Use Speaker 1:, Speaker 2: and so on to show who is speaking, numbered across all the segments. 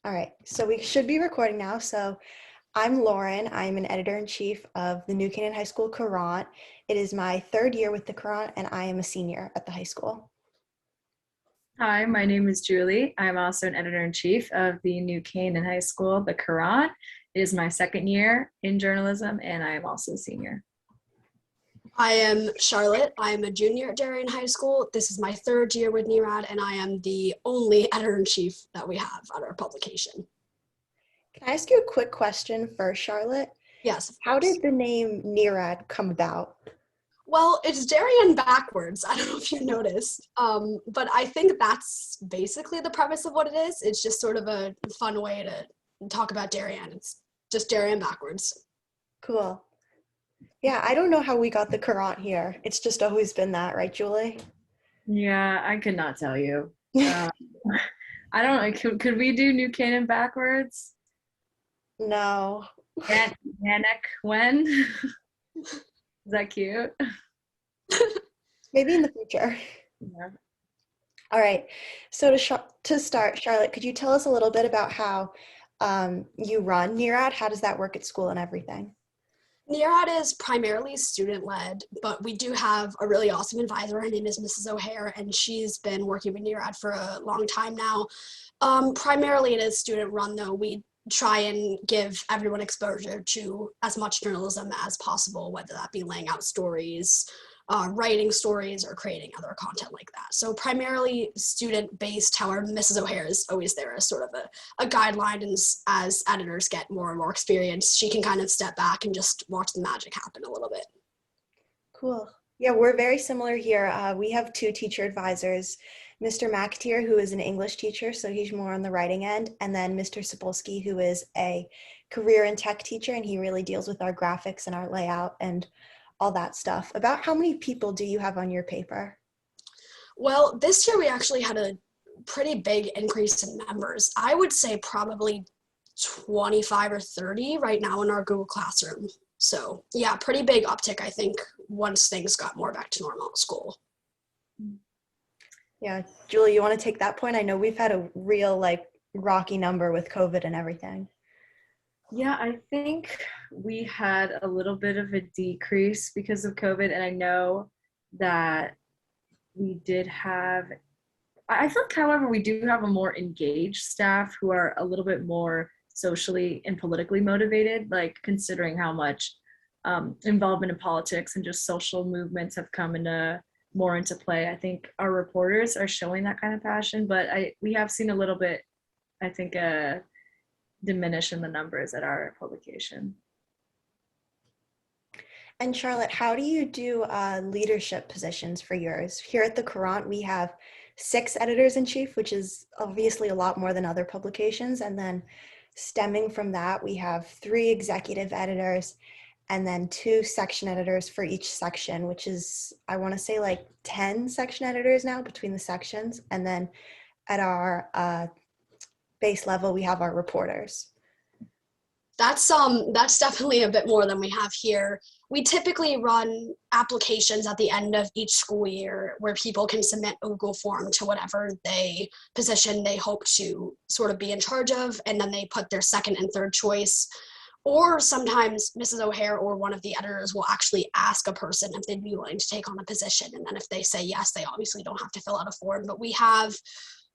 Speaker 1: All right, so we should be recording now. So I'm Lauren. I'm an editor-in-chief of the New Canaan High School Courant. It is my third year with the Courant, and I am a senior at the high school.
Speaker 2: Hi, my name is Julie. I'm also an editor-in-chief of the New Canaan High School, the Courant. It is my second year in journalism, and I am also a senior.
Speaker 3: I am Charlotte. I am a junior at Darien High School. This is my third year with Neirad, and I am the only editor-in-chief that we have at our publication.
Speaker 1: Can I ask you a quick question first, Charlotte?
Speaker 3: Yes, of
Speaker 1: How
Speaker 3: course.
Speaker 1: did the name Neirad come about?
Speaker 3: Well, it's Darien backwards. I don't know if you noticed, but I think that's basically the premise of what it is. It's just sort of a fun way to talk about Darien. It's just Darien backwards.
Speaker 1: Cool. Yeah, I don't know how we got the Courant here. It's just always been that, right, Julie?
Speaker 2: Yeah, I could not tell you. I don't know. Could we do New Canaan backwards?
Speaker 1: No.
Speaker 2: Yannick, when? Is that cute?
Speaker 1: Maybe in the future.
Speaker 2: Yeah.
Speaker 1: All right. So to start, Charlotte, could you tell us a little bit about how you run Neirad? How does that work at school and everything?
Speaker 3: Neirad is primarily student-led, but we do have a really awesome advisor. Her name is Mrs. O'Hare, and she's been working with Neirad for a long time now. Primarily it is student-run, though. We try and give everyone exposure to as much journalism as possible, whether that be laying out stories, writing stories, or creating other content like that. So primarily student-based, however, Mrs. O'Hare is always there as sort of a guideline, and as editors get more and more experience, she can kind of step back and just watch the magic happen a little bit.
Speaker 1: Cool. Yeah, we're very similar here. We have two teacher advisors, Mr. McAteer, who is an English teacher, so he's more on the writing end, and then Mr. Sapolsky, who is a career and tech teacher, and he really deals with our graphics and our layout and all that stuff. About how many people do you have on your paper?
Speaker 3: Well, this year we actually had a pretty big increase in members. I would say probably 25 or 30 right now in our Google Classroom. So yeah, pretty big uptick, I think, once things got more back to normal at school.
Speaker 1: Yeah, Julie, you want to take that point? I know we've had a real rocky number with COVID and everything.
Speaker 2: Yeah, I think we had a little bit of a decrease because of COVID, and I know that we did have, I think, however, we do have a more engaged staff who are a little bit more socially and politically motivated, like considering how much involvement in politics and just social movements have come more into play. I think our reporters are showing that kind of passion, but we have seen a little bit, I think, diminish in the numbers at our publication.
Speaker 1: And Charlotte, how do you do leadership positions for yours? Here at the Courant, we have 6 editors-in-chief, which is obviously a lot more than other publications. And then stemming from that, we have 3 executive editors and then 2 section editors for each section, which is, I want to say 10 section editors now between the sections. And then at our base level, we have our reporters.
Speaker 3: That's definitely a bit more than we have here. We typically run applications at the end of each school year where people can submit a Google form to whatever position they hope to sort of be in charge of, and then they put their second and third choice. Or sometimes Mrs. O'Hare or one of the editors will actually ask a person if they'd be willing to take on a position, and then if they say yes, they obviously don't have to fill out a form. But we have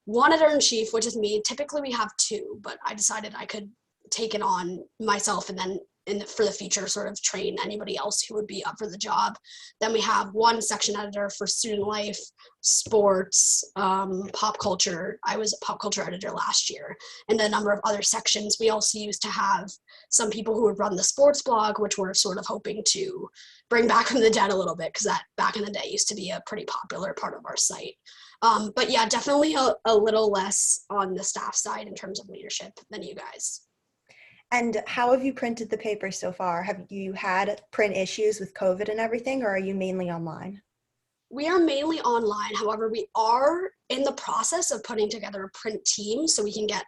Speaker 3: one editor-in-chief, which is me. Typically we have 2, but I decided I could take it on myself and then for the future sort of train anybody else who would be up for the job. Then we have 1 section editor for student life, sports, pop culture. I was a pop culture editor last year, and a number of other sections. We also used to have some people who would run the sports blog, which we're sort of hoping to bring back from the dead a little bit, because that back in the day used to be a pretty popular part of our site. But yeah, definitely a little less on the staff side in terms of leadership than you guys.
Speaker 1: And how have you printed the paper so far? Have you had print issues with COVID and everything, or are you mainly online?
Speaker 3: We are mainly online. However, we are in the process of putting together a print team so we can get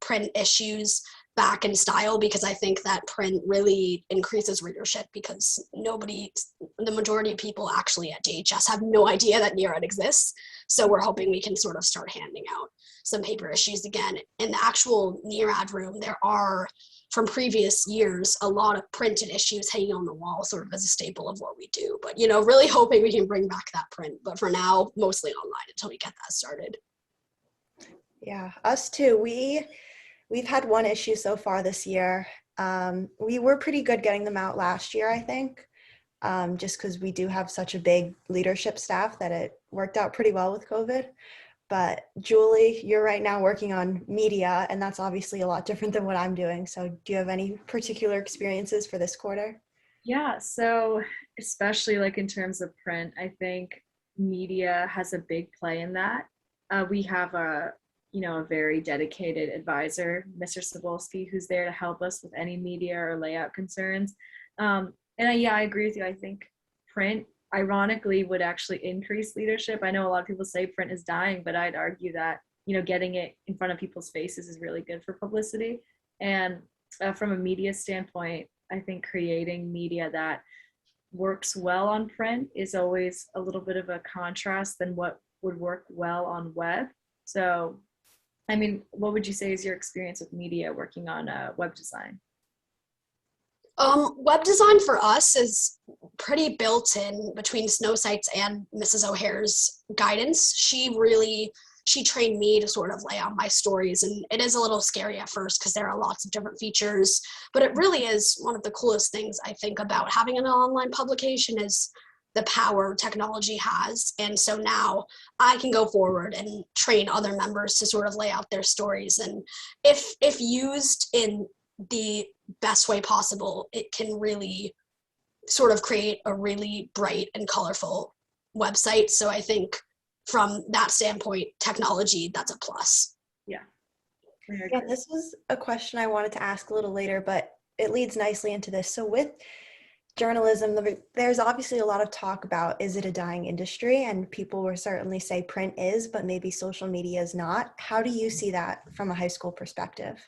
Speaker 3: print issues back in style, because I think that print really increases readership, because the majority of people actually at DHS have no idea that Neirad exists. So we're hoping we can sort of start handing out some paper issues again. In the actual Neirad room, there are, from previous years, a lot of printed issues hanging on the wall, sort of as a staple of what we do. But, really hoping we can bring back that print. But for now, mostly online until we get that started.
Speaker 1: Yeah, us too. We've had one issue so far this year. We were pretty good getting them out last year, I think, just because we do have such a big leadership staff that it worked out pretty well with COVID. But Julie, you're right now working on media, and that's obviously a lot different than what I'm doing. So do you have any particular experiences for this quarter?
Speaker 2: Yeah, so especially like in terms of print, I think media has a big play in that. We have a very dedicated advisor, Mr. Cebulski, who's there to help us with any media or layout concerns. I agree with you. I think print, ironically, would actually increase leadership. I know a lot of people say print is dying, but I'd argue that, getting it in front of people's faces is really good for publicity. And from a media standpoint, I think creating media that works well on print is always a little bit of a contrast than what would work well on web. So, what would you say is your experience with media working on web design?
Speaker 3: Web design for us is pretty built in between Snow Sights and Mrs. O'Hare's guidance. She trained me to sort of lay out my stories, and it is a little scary at first because there are lots of different features, but it really is one of the coolest things I think about having an online publication is the power technology has. And so now I can go forward and train other members to sort of lay out their stories. And if used in the best way possible, it can really sort of create a really bright and colorful website. So I think from that standpoint, technology, that's a plus.
Speaker 2: Yeah.
Speaker 1: Yeah, this was a question I wanted to ask a little later, but it leads nicely into this. So with journalism, there's obviously a lot of talk about, is it a dying industry? And people will certainly say print is, but maybe social media is not. How do you see that from a high school perspective?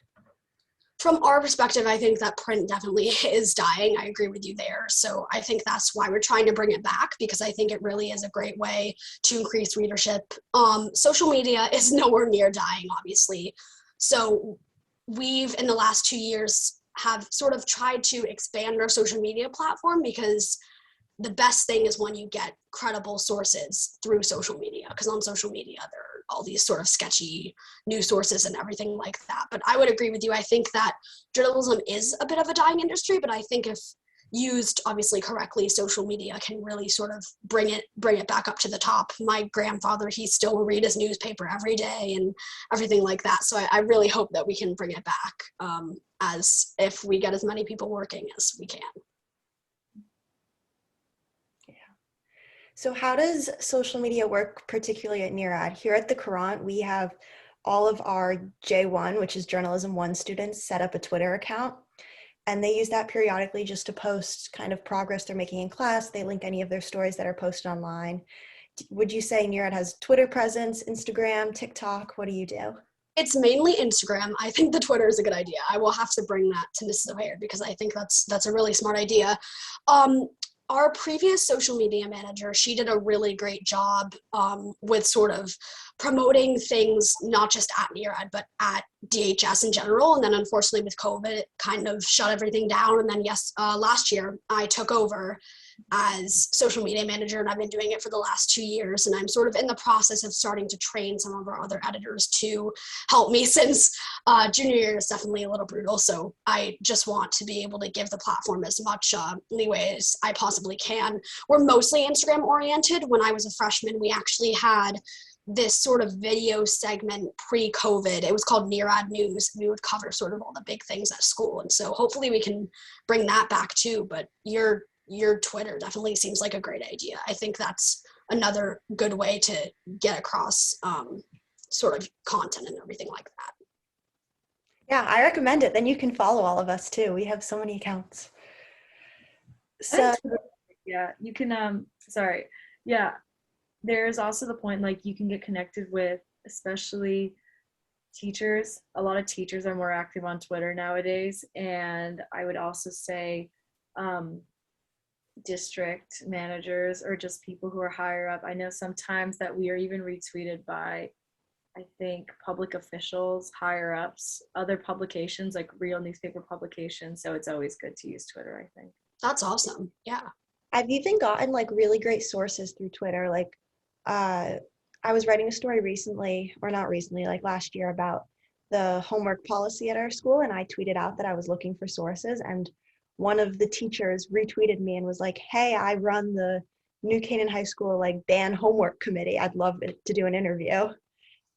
Speaker 3: From our perspective, I think that print definitely is dying. I agree with you there. So I think that's why we're trying to bring it back, because I think it really is a great way to increase readership. Social media is nowhere near dying, obviously. So we've, in the last 2 years, have sort of tried to expand our social media platform, because the best thing is when you get credible sources through social media, because on social media there are all these sort of sketchy news sources and everything like that. But I would agree with you. I think that journalism is a bit of a dying industry, but I think if used obviously correctly, social media can really sort of bring it back up to the top. My grandfather, he still will read his newspaper every day and everything like that. So I really hope that we can bring it back, as if we get as many people working as we can.
Speaker 1: So how does social media work, particularly at Neirad? Here at the Courant, we have all of our J1, which is Journalism 1 students, set up a Twitter account. And they use that periodically just to post kind of progress they're making in class. They link any of their stories that are posted online. Would you say Neirad has Twitter presence, Instagram, TikTok? What do you do?
Speaker 3: It's mainly Instagram. I think the Twitter is a good idea. I will have to bring that to Mrs. O'Hare, because I think that's a really smart idea. Our previous social media manager, she did a really great job with sort of promoting things, not just at Neirad, but at DHS in general. And then unfortunately with COVID, it kind of shut everything down. And then last year I took over as social media manager, and I've been doing it for the last 2 years. And I'm sort of in the process of starting to train some of our other editors to help me, since junior year is definitely a little brutal. So I just want to be able to give the platform as much leeway as I possibly can. We're mostly Instagram oriented. When I was a freshman, we actually had this sort of video segment pre-COVID. It was called Neirad News. We would cover sort of all the big things at school. And so hopefully we can bring that back too. But your Twitter definitely seems like a great idea. I think that's another good way to get across sort of content and everything like that.
Speaker 1: Yeah, I recommend it. Then you can follow all of us too. We have so many accounts. So
Speaker 2: yeah, you can, sorry. Yeah, there's also the point, like, you can get connected with, especially teachers. A lot of teachers are more active on Twitter nowadays, and I would also say district managers or just people who are higher up. I know sometimes that we are even retweeted by, I think, public officials, higher ups, other publications, like real newspaper publications. So it's always good to use Twitter, I think.
Speaker 3: That's awesome. Yeah.
Speaker 1: I've even gotten like really great sources through Twitter. Like, I was writing a story recently, or not recently, like last year, about the homework policy at our school, and I tweeted out that I was looking for sources, and one of the teachers retweeted me and was like, "Hey, I run the New Canaan High School like ban homework committee. I'd love to do an interview." And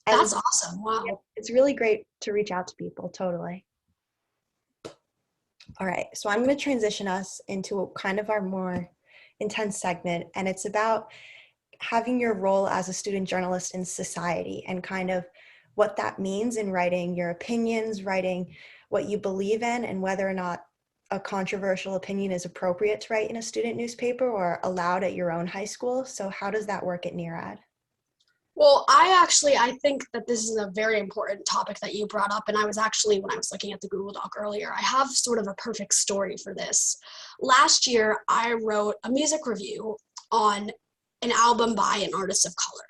Speaker 3: That's awesome. Wow.
Speaker 1: yeah, it's really great to reach out to people. Totally. All right, so I'm going to transition us into a kind of our more intense segment, and it's about having your role as a student journalist in society and kind of what that means in writing your opinions, writing what you believe in, and whether or not a controversial opinion is appropriate to write in a student newspaper or allowed at your own high school. So how does that work at Neirad?
Speaker 3: Well, I think that this is a very important topic that you brought up. And I was actually, when I was looking at the Google Doc earlier, I have sort of a perfect story for this. Last year, I wrote a music review on an album by an artist of color.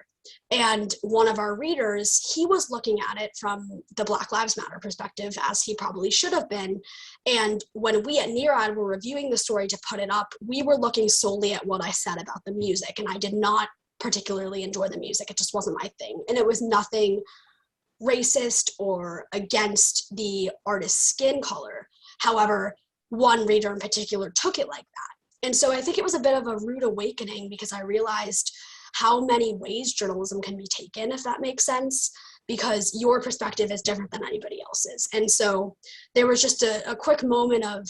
Speaker 3: And one of our readers, he was looking at it from the Black Lives Matter perspective, as he probably should have been. And when we at Neirad were reviewing the story to put it up, we were looking solely at what I said about the music. And I did not particularly enjoy the music. It just wasn't my thing. And it was nothing racist or against the artist's skin color. However, one reader in particular took it like that. And so I think it was a bit of a rude awakening, because I realized how many ways journalism can be taken, if that makes sense, because your perspective is different than anybody else's. And so there was just a quick moment of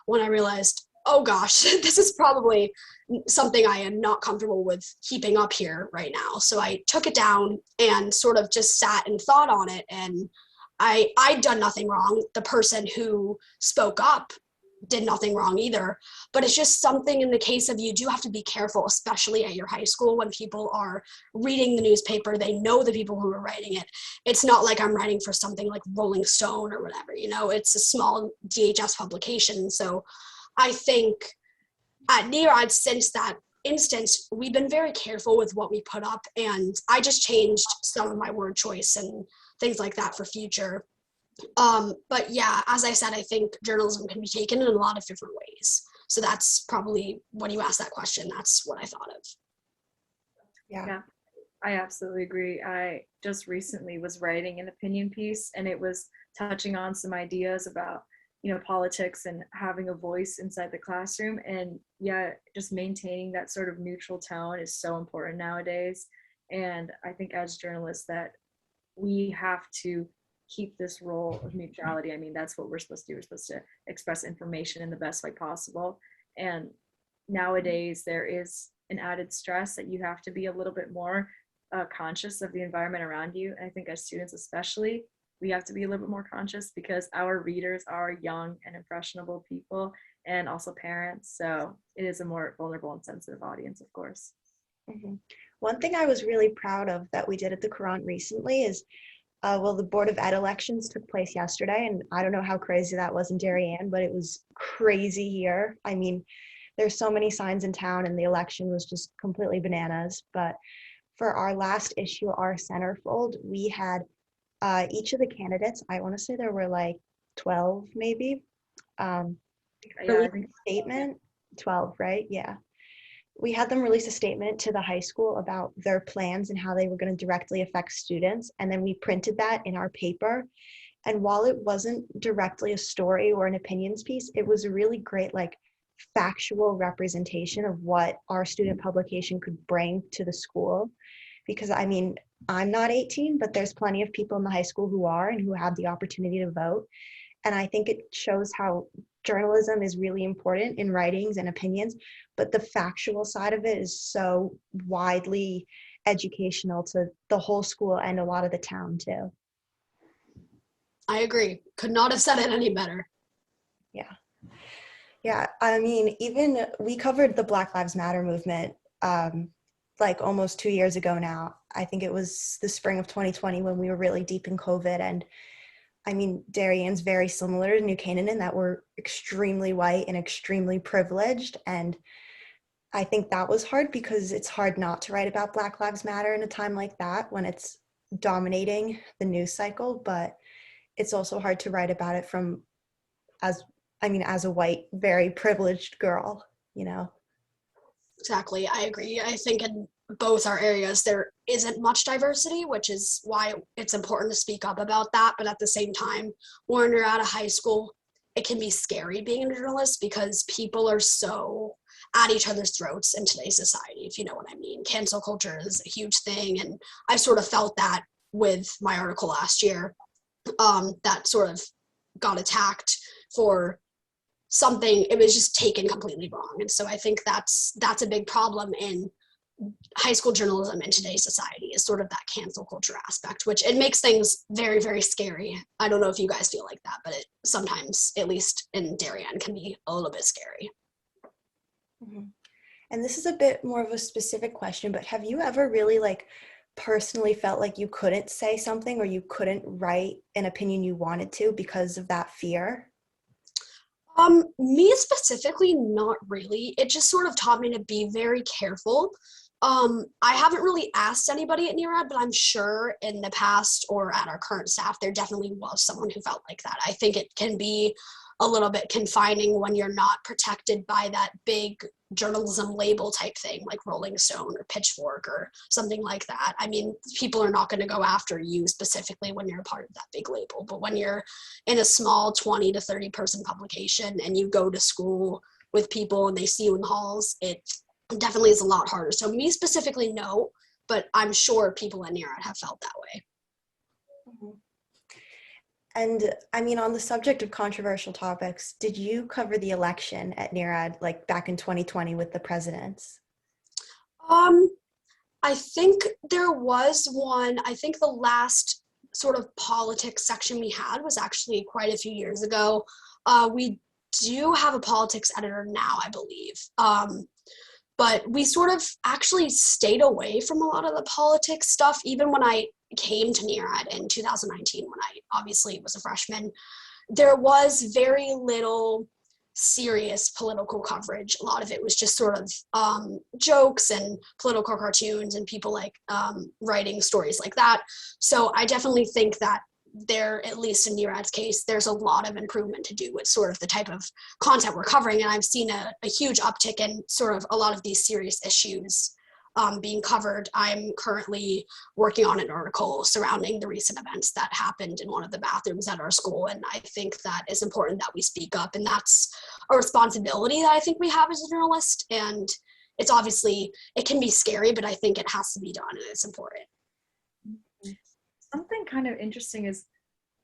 Speaker 3: when I realized, oh gosh, this is probably something I am not comfortable with keeping up here right now. So I took it down and sort of just sat and thought on it. And I'd done nothing wrong. The person who spoke up did nothing wrong either. But it's just something in the case of, you do have to be careful, especially at your high school, when people are reading the newspaper, they know the people who are writing it. It's not like I'm writing for something like Rolling Stone or whatever, it's a small DHS publication. So I think at Neirad, since that instance, we've been very careful with what we put up, and I just changed some of my word choice and things like that for future. But yeah, as I said, I think journalism can be taken in a lot of different ways. So that's probably, when you asked that question, that's what I thought of.
Speaker 1: Yeah.
Speaker 2: I absolutely agree. I just recently was writing an opinion piece, and it was touching on some ideas about politics and having a voice inside the classroom. And yeah, just maintaining that sort of neutral tone is so important nowadays. And I think as journalists that we have to keep this role of neutrality. I mean, that's what we're supposed to do. We're supposed to express information in the best way possible. And nowadays there is an added stress that you have to be a little bit more conscious of the environment around you. And I think as students especially, we have to be a little bit more conscious, because our readers are young and impressionable people, and also parents. So it is a more vulnerable and sensitive audience, of course.
Speaker 1: Mm-hmm. One thing I was really proud of that we did at the Courant recently is, the Board of Ed elections took place yesterday, and I don't know how crazy that was in Darien, but it was crazy here. I mean, there's so many signs in town, and the election was just completely bananas. But for our last issue, our centerfold, we had each of the candidates, I want to say there were like 12 maybe, release a statement. 12, right? Yeah. We had them release a statement to the high school about their plans and how they were going to directly affect students. And then we printed that in our paper. And while it wasn't directly a story or an opinions piece, it was a really great, like, factual representation of what our student publication could bring to the school. Because I mean, I'm not 18, but there's plenty of people in the high school who are and who have the opportunity to vote. And I think it shows how journalism is really important in writings and opinions, but the factual side of it is so widely educational to the whole school and a lot of the town too.
Speaker 3: I agree. Could not have said it any better.
Speaker 1: Yeah. Yeah. I mean, even we covered the Black Lives Matter movement like almost 2 years ago now. I think it was the spring of 2020 when we were really deep in COVID. And I mean, Darien's very similar to New Canaan in that we're extremely white and extremely privileged. And I think that was hard because it's hard not to write about Black Lives Matter in a time like that when it's dominating the news cycle. But it's also hard to write about it from as a white, very privileged girl, you know?
Speaker 3: Exactly. I agree. I think in both our areas, there isn't much diversity, which is why it's important to speak up about that. But at the same time, when you're out of high school, it can be scary being a journalist because people are so at each other's throats in today's society, if you know what I mean. Cancel culture is a huge thing. And I sort of felt that with my article last year, that sort of got attacked for something. It was just taken completely wrong. And so I think that's a big problem in high school journalism in today's society, is sort of that cancel culture aspect, which it makes things very, very scary. I don't know if you guys feel like that, but it sometimes, at least in Darien, can be a little bit scary.
Speaker 1: Mhm. And this is a bit more of a specific question, but have you ever really like personally felt like you couldn't say something or you couldn't write an opinion you wanted to because of that fear?
Speaker 3: Me specifically, not really. It just sort of taught me to be very careful. I haven't really asked anybody at Neirad, but I'm sure in the past or at our current staff, there definitely was someone who felt like that. I think it can be a little bit confining when you're not protected by that big journalism label type thing like Rolling Stone or Pitchfork or something like that. I mean, people are not going to go after you specifically when you're a part of that big label, but when you're in a small 20 to 30 person publication and you go to school with people and they see you in the halls, it definitely is a lot harder. So me specifically, no, but I'm sure people in Neirad have felt that way.
Speaker 1: Mhm. And I mean, on the subject of controversial topics, did you cover the election at Neirad like back in 2020 with the presidents?
Speaker 3: Um, I think there was one. I think the last sort of politics section we had was actually quite a few years ago. We do have a politics editor now, I believe. But we sort of actually stayed away from a lot of the politics stuff, even when I came to Neirad in 2019, when I obviously was a freshman. There was very little serious political coverage. A lot of it was just sort of jokes and political cartoons and people like writing stories like that. So I definitely think that there, at least in Neirad's case, there's a lot of improvement to do with sort of the type of content we're covering. And I've seen a huge uptick in sort of a lot of these serious issues being covered. I'm currently working on an article surrounding the recent events that happened in one of the bathrooms at our school. And I think that it's important that we speak up. And that's a responsibility that I think we have as a journalist. And it's obviously, it can be scary, but I think it has to be done and it's important.
Speaker 2: Something kind of interesting is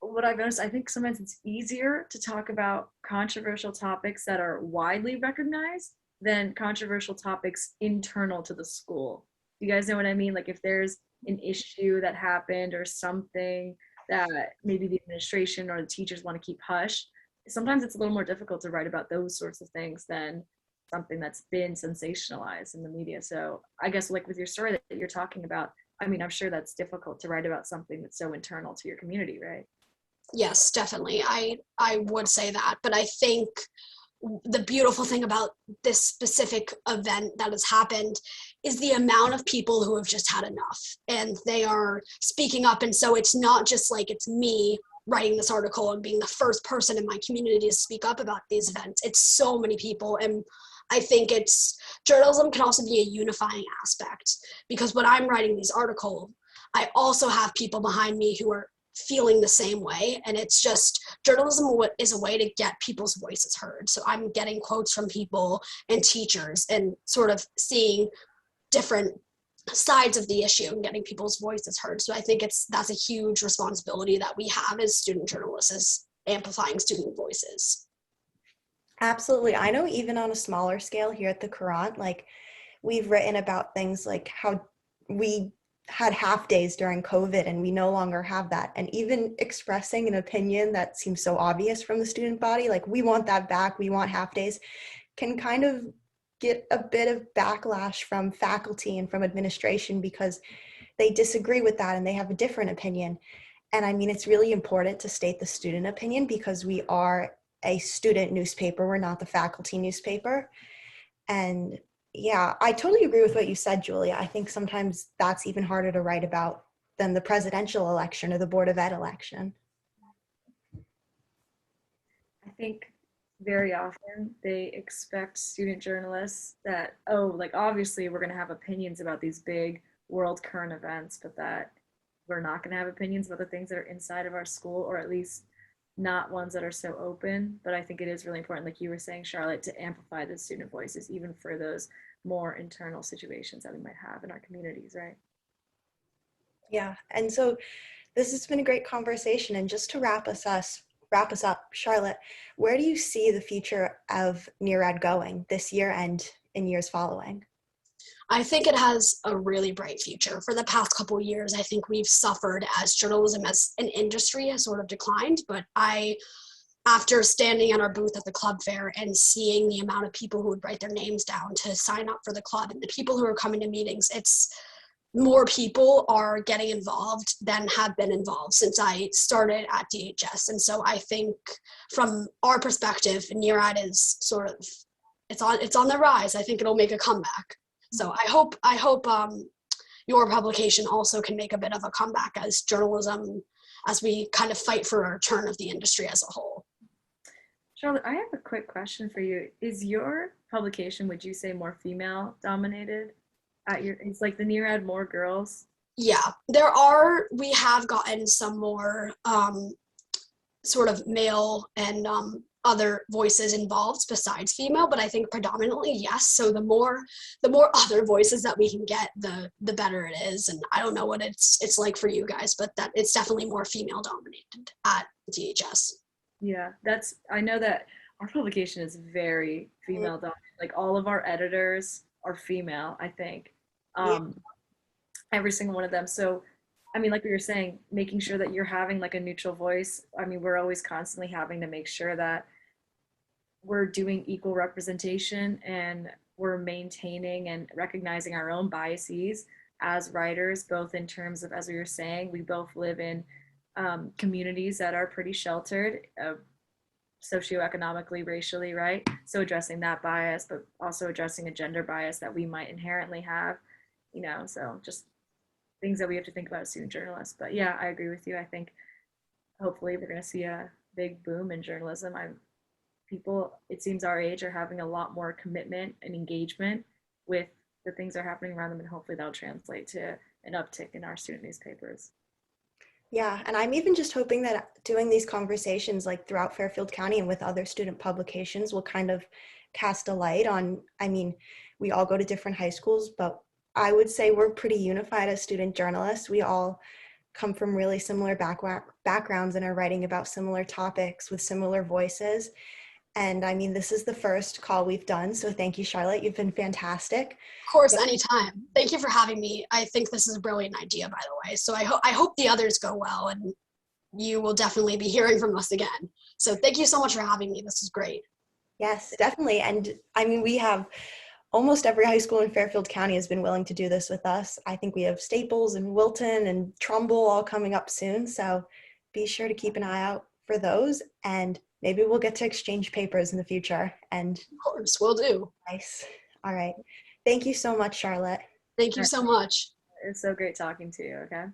Speaker 2: what I've noticed. I think sometimes it's easier to talk about controversial topics that are widely recognized than controversial topics internal to the school. You guys know what I mean? Like if there's an issue that happened or something that maybe the administration or the teachers want to keep hush, sometimes it's a little more difficult to write about those sorts of things than something that's been sensationalized in the media. So I guess like with your story that you're talking about, I mean, I'm sure that's difficult to write about something that's so internal to your community, right?
Speaker 3: Yes, definitely. I would say that, but I think the beautiful thing about this specific event that has happened is the amount of people who have just had enough and they are speaking up. And so it's not just like it's me writing this article and being the first person in my community to speak up about these events. It's so many people. And I think journalism can also be a unifying aspect because when I'm writing these articles, I also have people behind me who are feeling the same way. And it's just journalism is a way to get people's voices heard. So I'm getting quotes from people and teachers and sort of seeing different sides of the issue and getting people's voices heard. So I think that's a huge responsibility that we have as student journalists, is amplifying student voices.
Speaker 1: Absolutely. I know even on a smaller scale here at the Courant, like we've written about things like how we had half days during COVID and we no longer have that. And even expressing an opinion that seems so obvious from the student body, like we want that back, we want half days, can kind of get a bit of backlash from faculty and from administration because they disagree with that and they have a different opinion. And I mean, it's really important to state the student opinion because we are a student newspaper. We're not the faculty newspaper. And yeah, I totally agree with what you said, Julia. I think sometimes that's even harder to write about than the presidential election or the Board of Ed election.
Speaker 2: I think very often they expect student journalists that, oh, like obviously we're going to have opinions about these big world current events, but that we're not going to have opinions about the things that are inside of our school, or at least not ones that are so open. But I think it is really important, like you were saying, Charlotte, to amplify the student voices, even for those more internal situations that we might have in our communities, right?
Speaker 1: Yeah, and so this has been a great conversation. And just to wrap us up, Charlotte, where do you see the future of Neirad going this year and in years following?
Speaker 3: I think it has a really bright future. For the past couple of years, I think we've suffered as journalism as an industry has sort of declined, but after standing at our booth at the club fair and seeing the amount of people who would write their names down to sign up for the club and the people who are coming to meetings, it's more people are getting involved than have been involved since I started at DHS. And so I think from our perspective, Neirad is sort of, it's on the rise. I think it'll make a comeback. So I hope your publication also can make a bit of a comeback as journalism, as we kind of fight for a return of the industry as a whole.
Speaker 2: Charlotte, I have a quick question for you. Is your publication, would you say, more female dominated? It's like the Neirad more girls?
Speaker 3: Yeah, we have gotten some more sort of male and other voices involved besides female, but I think predominantly yes. So the more other voices that we can get, the better it is. And I don't know what it's like for you guys, but that it's definitely more female dominated at DHS.
Speaker 2: Yeah, I know that our publication is very female dominated. Like all of our editors are female, I think. Every single one of them. So I mean, like we were saying, making sure that you're having like a neutral voice. I mean, we're always constantly having to make sure that we're doing equal representation and we're maintaining and recognizing our own biases as writers, both in terms of, as we were saying, we both live in communities that are pretty sheltered, socioeconomically, racially, right? So addressing that bias, but also addressing a gender bias that we might inherently have, so just things that we have to think about as student journalists. But yeah, I agree with you. I think hopefully we're going to see a big boom in journalism. People, it seems our age, are having a lot more commitment and engagement with the things that are happening around them, and hopefully that'll translate to an uptick in our student newspapers.
Speaker 1: Yeah, and I'm even just hoping that doing these conversations like throughout Fairfield County and with other student publications will kind of cast a light on, I mean, we all go to different high schools, but I would say we're pretty unified as student journalists. We all come from really similar backgrounds and are writing about similar topics with similar voices. And I mean, this is the first call we've done. So thank you, Charlotte. You've been fantastic.
Speaker 3: Of course, anytime. Thank you for having me. I think this is a brilliant idea, by the way. So I hope the others go well, and you will definitely be hearing from us again. So thank you so much for having me. This is great.
Speaker 1: Yes, definitely. And I mean, we have almost every high school in Fairfield County has been willing to do this with us. I think we have Staples and Wilton and Trumbull all coming up soon. So be sure to keep an eye out for those, and maybe we'll get to exchange papers in the future. And
Speaker 3: of course, we'll do.
Speaker 1: Nice. All right. Thank you so much, Charlotte.
Speaker 3: Thank you so much.
Speaker 2: It's so great talking to you, okay?